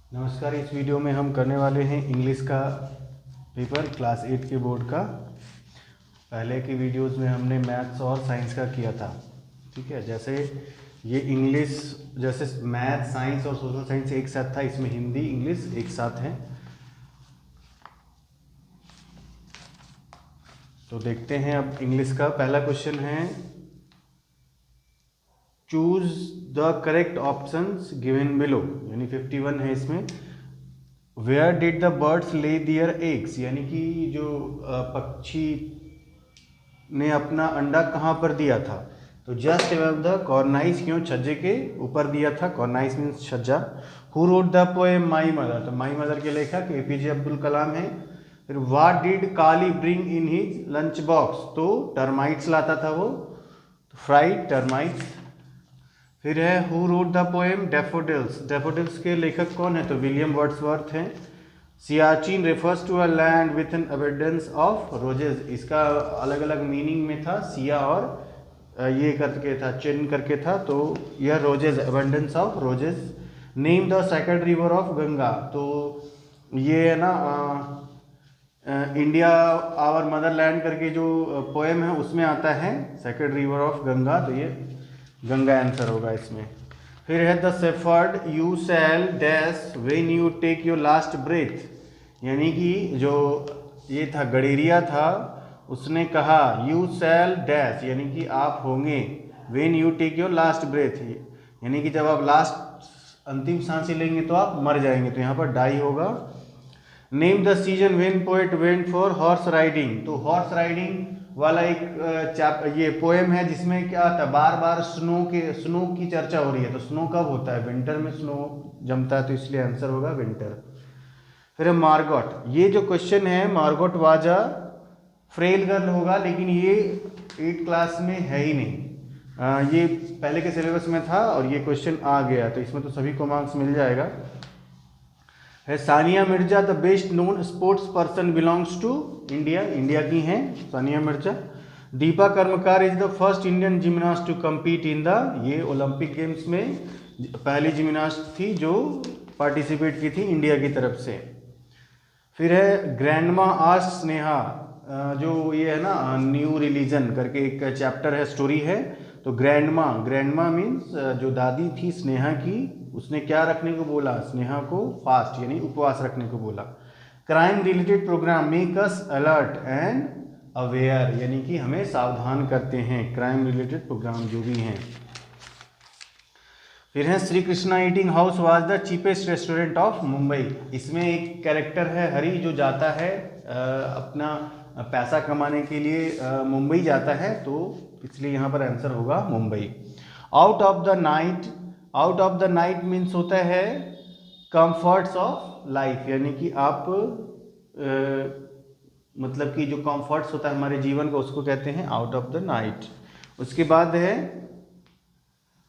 नमस्कार। इस वीडियो में हम करने वाले हैं इंग्लिश का पेपर क्लास 8 के बोर्ड का। पहले की वीडियोस में हमने मैथ्स और साइंस का किया था, ठीक है। जैसे ये इंग्लिश, जैसे मैथ, साइंस और सोशल साइंस एक साथ था, इसमें हिंदी इंग्लिश एक साथ हैं। तो देखते हैं अब इंग्लिश का पहला क्वेश्चन है, choose the correct options given below, यानी 51 है इसमें। वेयर डिड द बर्ड्स ले दियर एग्स, यानी कि जो पक्षी ने अपना अंडा कहाँ पर दिया था। तो जस्ट अबव द कॉर्नाइस, क्यों, छज्जे के ऊपर दिया था। कॉर्नाइस मीन्स छज्जा। Who wrote the poem my mother, तो माई मदर के लेखक एपीजे अब्दुल कलाम है। फिर what did Kali bring in his lunch box, तो टर्माइट्स लाता था वो, फ्राइड टर्माइट्स। फिर है who wrote the poem daffodils, daffodils के लेखक कौन है, तो विलियम वर्ड्सवर्थ हैं। Siachen refers to a land with an abundance of roses, इसका अलग अलग मीनिंग में था, सिया और ये करके था, चिन करके था, तो यह roses, abundance of roses. Name the second river of Ganga, तो ये है ना इंडिया आवर मदरलैंड करके जो पोएम है उसमें आता है सेकंड रिवर ऑफ गंगा, तो ये गंगा आंसर होगा इसमें। फिर है the shepherd you shall dash when you take your last breath, यानी कि जो ये था गडेरिया था, उसने कहा यू शैल डैश, यानी कि आप होंगे, when you take your last breath, यानी कि जब आप लास्ट अंतिम सांसें लेंगे तो आप मर जाएंगे, तो यहाँ पर डाई होगा। Name the season when poet went for horse riding, तो हॉर्स राइडिंग वाला एक ये पोएम है जिसमें क्या था, बार बार स्नो की चर्चा हो रही है। तो स्नो कब होता है, विंटर में स्नो जमता है, तो इसलिए आंसर होगा विंटर। फिर है मार्गोट, ये जो क्वेश्चन है Margot was a frail girl होगा, लेकिन ये 8 क्लास में है ही नहीं। ये पहले के सिलेबस में था और ये क्वेश्चन आ गया, तो इसमें तो सभी को मार्क्स मिल जाएगा। है Sania Mirza the best known sports person belongs to India, India की हैं Sania Mirza. Deepa Karmakar is the first Indian gymnast to compete in the, ये ओलंपिक गेम्स में पहली जिम्नास्ट थी जो पार्टिसिपेट की थी इंडिया की तरफ से। फिर है ग्रैंडमा आस्क्ड स्नेहा, जो ये है ना न्यू रिलीजन करके एक चैप्टर है, स्टोरी है। तो ग्रैंडमा, ग्रैंडमा मीन्स जो दादी थी स्नेहा की, उसने क्या रखने को बोला, स्नेहा को फास्ट यानी उपवास रखने को बोला। Crime related programme make us alert and aware, यानी कि हमें सावधान करते हैं क्राइम रिलेटेड प्रोग्राम जो भी हैं। फिर है Shri Krishna eating house was the cheapest restaurant of Mumbai, इसमें एक कैरेक्टर है हरी जो जाता है अपना पैसा कमाने के लिए मुंबई जाता है, तो इसलिए यहाँ पर आंसर होगा Mumbai. Out of the night, out of the night means होता है कंफर्ट्स ऑफ लाइफ, यानी कि आप मतलब कि जो कंफर्ट्स होता है हमारे जीवन का उसको कहते हैं आउट ऑफ द नाइट। उसके बाद है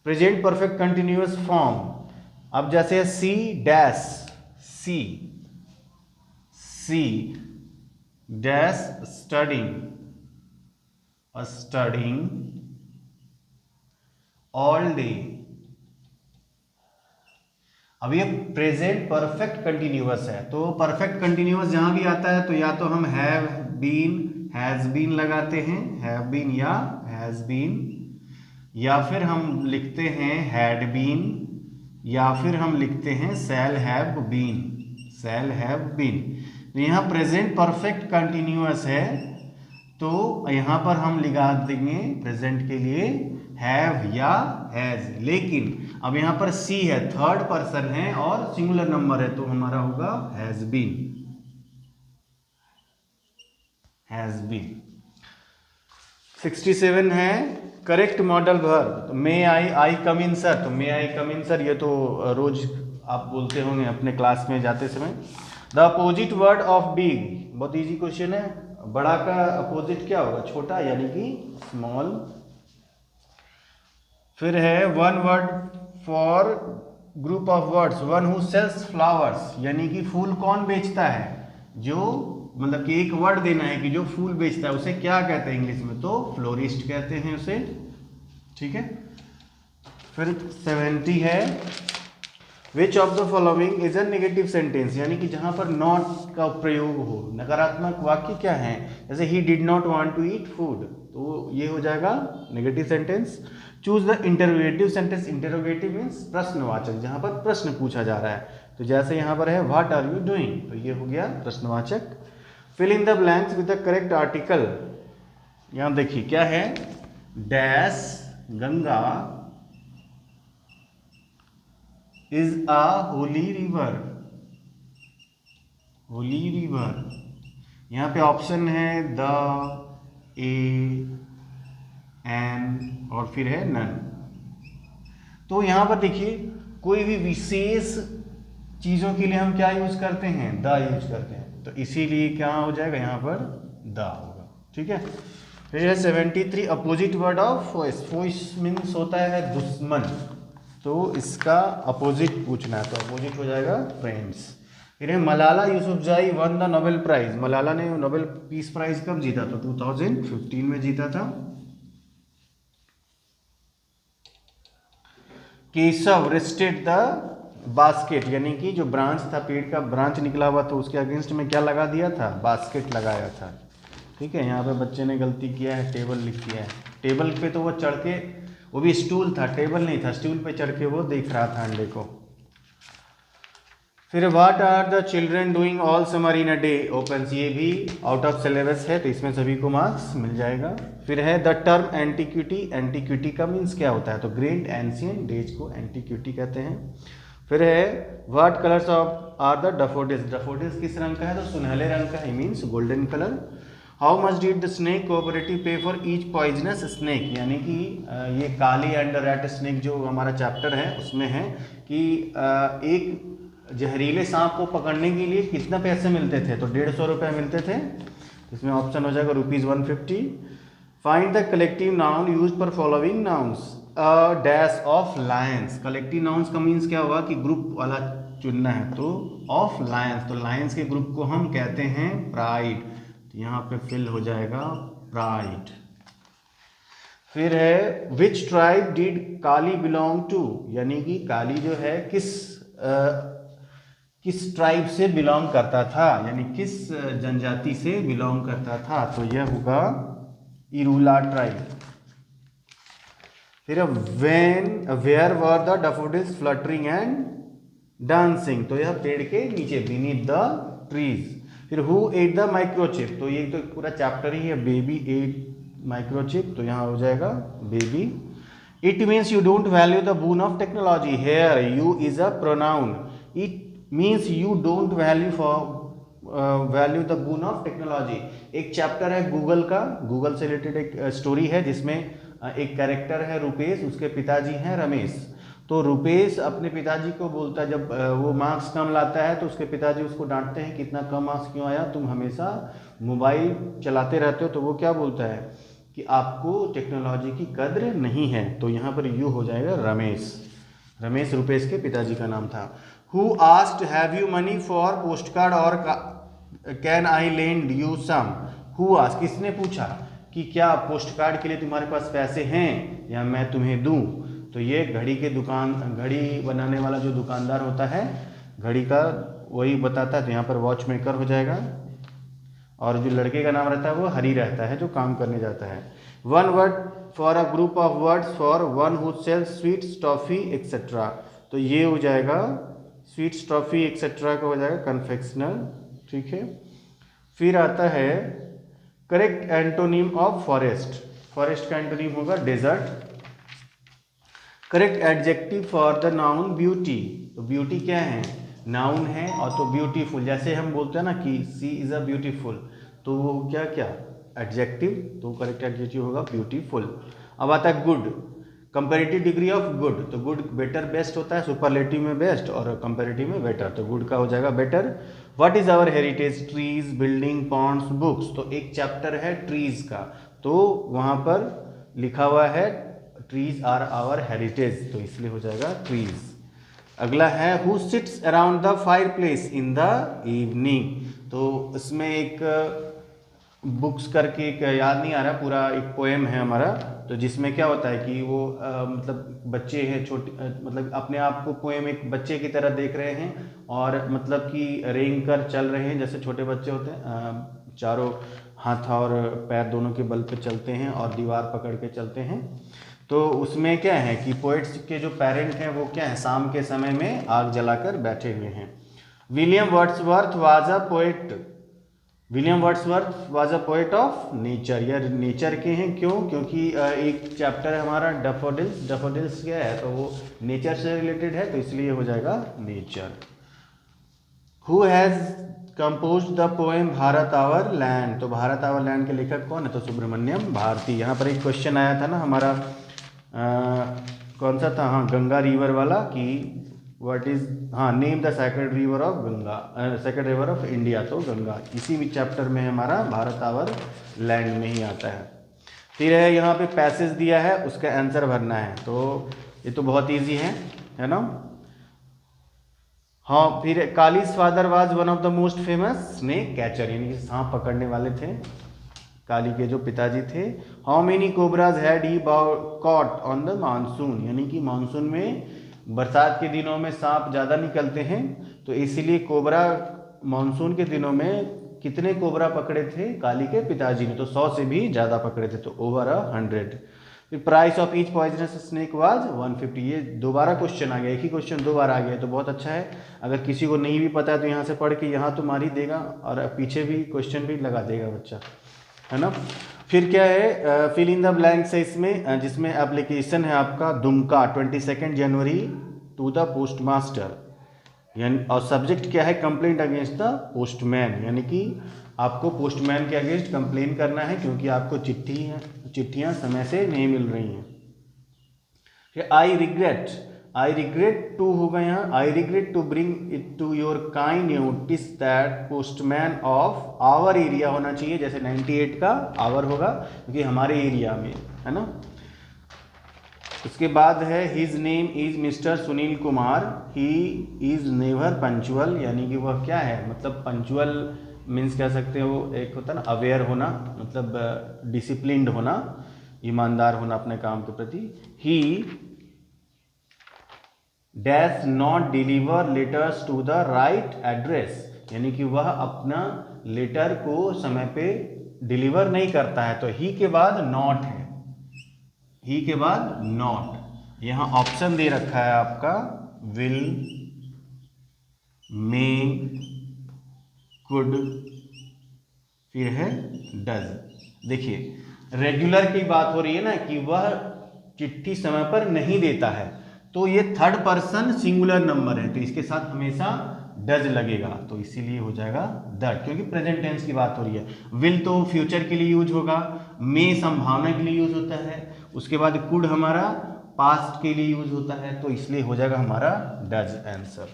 प्रेजेंट परफेक्ट कंटिन्यूअस फॉर्म, अब जैसे she dash, she she dash studying, studying all day. अब ये प्रेजेंट परफेक्ट कंटिन्यूअस है, तो परफेक्ट कंटिन्यूअस जहां भी आता है तो या तो हम हैव बीन, हैज बीन लगाते हैं, हैव बीन या हैज बीन, या फिर हम लिखते हैं हैड बीन, या फिर हम लिखते हैं shall have been, shall have been. तो यहाँ प्रेजेंट परफेक्ट कंटिन्यूअस है, तो यहाँ पर हम लगा देंगे प्रेजेंट के लिए हैव या हैज, लेकिन अब यहाँ पर सी है, थर्ड पर्सन है और सिंगुलर नंबर है, तो हमारा होगा हैज बीन, हैज बीन। 67 है करेक्ट मॉडल वर्ब, तो मे आई कम इन सर, तो मे आई कम इन सर ये तो रोज आप बोलते होंगे अपने क्लास में जाते समय। The opposite word of big, बहुत इजी क्वेश्चन है, बड़ा का अपोजिट क्या होगा, छोटा, यानी कि स्मॉल। फिर है one word for group of words, one who sells flowers, यानी कि फूल कौन बेचता है, जो मतलब कि एक वर्ड देना है कि जो फूल बेचता है उसे क्या कहते हैं इंग्लिश में, तो फ्लोरिस्ट कहते हैं उसे, ठीक है। फिर 70 है which of the following is a negative sentence, यानी कि जहां पर नॉट का प्रयोग हो। नकारात्मक वाक्य क्या है, जैसे he did not want to eat food, तो ये हो जाएगा negative sentence. Choose the interrogative sentence, interrogative means प्रश्नवाचक, जहां पर प्रश्न पूछा जा रहा है। तो जैसे यहाँ पर है व्हाट आर यू डूइंग, तो ये हो गया प्रश्नवाचक। Fill in the blanks with the correct article. यहां देखिए क्या है, dash Ganga is a holy river, holy river. यहाँ पे ऑप्शन है द, ए, एन और फिर है नन। तो यहाँ पर देखिए कोई भी विशेष चीज़ों के लिए हम क्या यूज करते हैं, द यूज करते हैं, तो इसीलिए क्या हो जाएगा यहाँ पर द होगा। ठीक है। फिर है 73 अपोजिट वर्ड ऑफ फोइस। फोइस मीन्स होता है दुश्मन, तो इसका अपोजिट पूछना है, तो अपोजिट हो जाएगा फ्रेंड्स। फिर है Malala Yousafzai won the Nobel prize. Malala ने नोबेल पीस प्राइज कब जीता, तो 2015 में जीता था। केशव रेस्टेड द बास्केट, यानी कि जो ब्रांच था, पेड़ का ब्रांच निकला हुआ था, उसके अगेंस्ट में क्या लगा दिया था, बास्केट लगाया था। ठीक है। यहाँ पे बच्चे ने गलती किया है, टेबल लिख दिया है। टेबल पे तो वो चढ़ के, वो भी स्टूल था, टेबल नहीं था, स्टूल पे चढ़ के वो देख रहा था अंडे को। फिर what are the children doing all summer in a day, open, ये भी आउट ऑफ सिलेबस है, तो इसमें सभी को मार्क्स मिल जाएगा। फिर है द टर्म एंटीक्विटी। एंटीक्विटी का मीन्स क्या होता है, तो ग्रेट एंशियंट डेज को एंटीक्विटी कहते हैं। फिर है what colours of are the daffodils. Daffodils किस रंग का है, तो सुनहले रंग का है, means golden colour. How much did the snake cooperative pay for each poisonous snake, यानी कि ये काली एंड रैट स्नेक जो हमारा चैप्टर है उसमें है कि एक जहरीले सांप को पकड़ने के लिए कितना पैसे मिलते थे, तो 150 रुपये मिलते थे। इसमें ऑप्शन हो जाएगा ₹150। Find the collective noun use पर following nouns, a dash of lions. Collective nouns का मीन्स क्या होगा कि ग्रुप वाला चुनना है, तो ऑफ लायंस, तो लायंस के ग्रुप को हम कहते हैं प्राइड, तो यहाँ पे फिल हो जाएगा प्राइड। फिर है which tribe did Kali belong to, यानी कि काली जो है किस ट्राइब से बिलोंग करता था, यानी किस जनजाति से बिलोंग करता था, तो यह होगा इरूला ट्राइब। फिर where were the daffodils fluttering and dancing, तो यह पेड़ के नीचे, बीनीथ द ट्रीज। फिर हु एट द माइक्रोचिप, तो ये तो पूरा चैप्टर ही है, बेबी एट माइक्रोचिप, तो यहाँ हो जाएगा baby. It means you don't value the boon of technology, here you is a pronoun, it means you don't value the boon of technology. एक चैप्टर है गूगल का, गूगल से related एक story है जिसमें एक कैरेक्टर है रुपेश, उसके पिताजी हैं रमेश। तो रुपेश अपने पिताजी को बोलता है, जब वो मार्क्स कम लाता है तो उसके पिताजी उसको डांटते हैं कि इतना कम मार्क्स क्यों आया, तुम हमेशा मोबाइल चलाते रहते हो। तो वो क्या बोलता है कि आपको टेक्नोलॉजी की कद्र नहीं है, तो यहाँ पर यू हो जाएगा रमेश। रमेश रुपेश के पिताजी का नाम था। Who asked have you money for post card और can I lend you some, who asked, किसने पूछा कि क्या पोस्ट कार्ड के लिए तुम्हारे पास पैसे हैं या मैं तुम्हें दूं, तो ये घड़ी के दुकान, घड़ी बनाने वाला जो दुकानदार होता है घड़ी का, वही बताता है, तो यहाँ पर वॉच मेकर हो जाएगा। और जो लड़के का नाम रहता है वो हरी रहता है, जो काम करने जाता है। One word for a group of words for one who sells sweets toffee etcetera, तो ये हो जाएगा स्वीट्स टॉफी एक्सेट्रा का हो जाएगा कन्फेक्शनर। ठीक है। फिर आता है correct antonym of forest. Forest का एंटोनिम होगा desert. Correct adjective for the noun beauty, तो ब्यूटी क्या है, नाउन है, और तो ब्यूटीफुल, जैसे हम बोलते हैं ना कि सी इज़ अ ब्यूटीफुल, तो वो क्या क्या एडजेक्टिव, तो करेक्ट एडजेक्टिव होगा ब्यूटीफुल। अब आता है good, comparative degree of good, तो गुड बेटर बेस्ट होता है, सुपरलेटिव में बेस्ट और कंपैरेटिव में बेटर, तो गुड का हो जाएगा better. What is our heritage, trees, building, ponds, books, तो एक चैप्टर है ट्रीज का, तो वहाँ पर लिखा हुआ है ट्रीज आर आवर हेरिटेज, तो इसलिए हो जाएगा ट्रीज। अगला है who sits around the fire place in the evening, तो इसमें एक बुक्स करके एक याद नहीं आ रहा पूरा, एक पोएम है हमारा, तो जिसमें क्या होता है कि वो मतलब बच्चे हैं छोटे, मतलब अपने आप को पोएम एक बच्चे की तरह देख रहे हैं और मतलब कि रेंग कर चल रहे हैं, जैसे छोटे बच्चे होते हैं, चारों हाथ और पैर दोनों के बल पे चलते हैं और दीवार पकड़ के चलते हैं। तो उसमें क्या है कि पोएट्स के जो पेरेंट हैं वो क्या है, शाम के समय में आग जलाकर बैठे हुए हैं। William Wordsworth was a poet, William Wordsworth was a poet of nature. यह नेचर के हैं, क्यों? क्योंकि एक चैप्टर है हमारा डैफोडिल्स, डैफोडिल्स क्या है तो वो नेचर से रिलेटेड है, तो इसलिए हो जाएगा nature. Who has compose the poem Bharat our land, तो भारत आवर लैंड के लेखक कौन है? तो सुब्रमण्यम भारती। यहाँ पर एक क्वेश्चन आया था ना हमारा, कौन सा था, हाँ गंगा रिवर वाला, कि व्हाट इज, हाँ name the sacred river of Ganga, sacred river of India, तो गंगा इसी भी चैप्टर में हमारा भारत आवर लैंड में ही आता है। फिर है यहाँ पे पैसेज दिया है, उसका आंसर भरना है, तो ये तो बहुत ईजी है ना। हाँ, फिर kalij father was one of the most famous snake catcher, यानी कि सांप पकड़ने वाले थे, काली के जो पिताजी थे। How many cobras had he caught on the monsoon, यानी कि मानसून में बरसात के दिनों में सांप ज़्यादा निकलते हैं, तो इसीलिए कोबरा मानसून के दिनों में कितने कोबरा पकड़े थे काली के पिताजी ने? तो 100 से भी ज़्यादा पकड़े थे, तो ओवर 100। फिर price of each poisonous snake was 150। ये दोबारा क्वेश्चन आ गया, एक ही क्वेश्चन दो बार आ गया, तो बहुत अच्छा है। अगर किसी को नहीं भी पता है तो यहाँ से पढ़ के यहाँ तो मार ही देगा और पीछे भी क्वेश्चन भी लगा देगा बच्चा, है ना। फिर क्या है, फिल इन द ब्लैंक्स है इसमें, जिसमें एप्लीकेशन है आपका दुमका 22 जनवरी टू द पोस्ट मास्टर, यानी और सब्जेक्ट क्या है, कंप्लेंट अगेंस्ट द पोस्टमैन, यानी कि आपको पोस्टमैन के अगेंस्ट कंप्लेन करना है क्योंकि आपको चिट्ठियाँ समय से नहीं मिल रही हैं। फिर आई रिग्रेट टू होगा यहाँ, I regret to bring it to your kind notice that postman of our area होना चाहिए, जैसे 98 का आवर होगा क्योंकि हमारे एरिया में, है ना। उसके बाद है his name is mister Sunil Kumar, he is never punctual, यानी कि वह क्या है, मतलब पंचुअल मीन्स कह सकते हो, एक होता है ना अवेयर होना, मतलब डिसिप्लिन्ड होना, ईमानदार होना अपने काम के प्रति। He dash not deliver letters to the right address, यानी कि वह अपना लेटर को समय पे डिलीवर नहीं करता है, तो ही के बाद नॉट है, ही के बाद नॉट। यहाँ ऑप्शन दे रखा है आपका विल, मे, कुड, फिर है डज। देखिए रेगुलर की बात हो रही है ना कि वह चिट्ठी समय पर नहीं देता है, तो ये थर्ड पर्सन सिंगुलर नंबर है, तो इसके साथ हमेशा डज लगेगा, तो इसीलिए हो जाएगा दैट, क्योंकि प्रेजेंट टेंस की बात हो रही है। विल तो फ्यूचर के लिए यूज होगा, मे संभावना के लिए यूज होता है, उसके बाद कुड हमारा पास्ट के लिए यूज होता है, तो इसलिए हो जाएगा हमारा डज आंसर।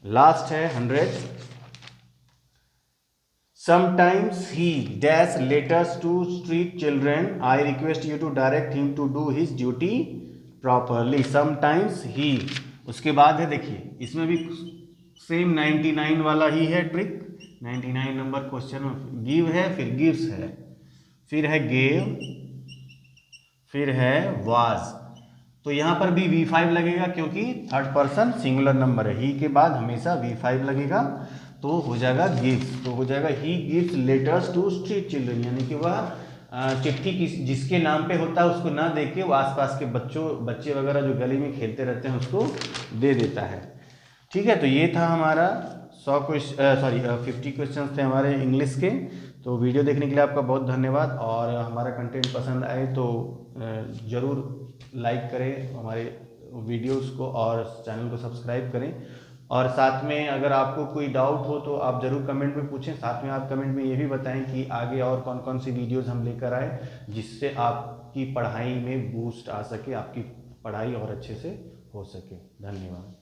लास्ट है 100। Sometimes he dash letters to street children. I request you to direct him to do his duty properly. Sometimes he, उसके बाद है देखिए इसमें भी सेम 99 वाला ही है ट्रिक, 99 नंबर क्वेश्चन में गिव है, फिर गिव्स है, फिर है गेव, फिर है वाज, तो यहाँ पर भी V5 लगेगा क्योंकि थर्ड पर्सन सिंगुलर नंबर है, ही के बाद हमेशा V5 लगेगा, तो हो जाएगा गिव्स, तो हो जाएगा he gives letters to street children, यानी कि वह चिट्ठी जिसके नाम पे होता है उसको ना दे के वो आसपास के बच्चे वगैरह जो गली में खेलते रहते हैं उसको दे देता है। ठीक है, तो ये था हमारा 50 क्वेश्चन थे हमारे इंग्लिश के। तो वीडियो देखने के लिए आपका बहुत धन्यवाद, और हमारा कंटेंट पसंद आए तो ज़रूर लाइक करें हमारे वीडियोस को और चैनल को सब्सक्राइब करें, और साथ में अगर आपको कोई डाउट हो तो आप ज़रूर कमेंट में पूछें। साथ में आप कमेंट में ये भी बताएं कि आगे और कौन कौन सी वीडियोस हम लेकर आए जिससे आपकी पढ़ाई में बूस्ट आ सके, आपकी पढ़ाई और अच्छे से हो सके। धन्यवाद।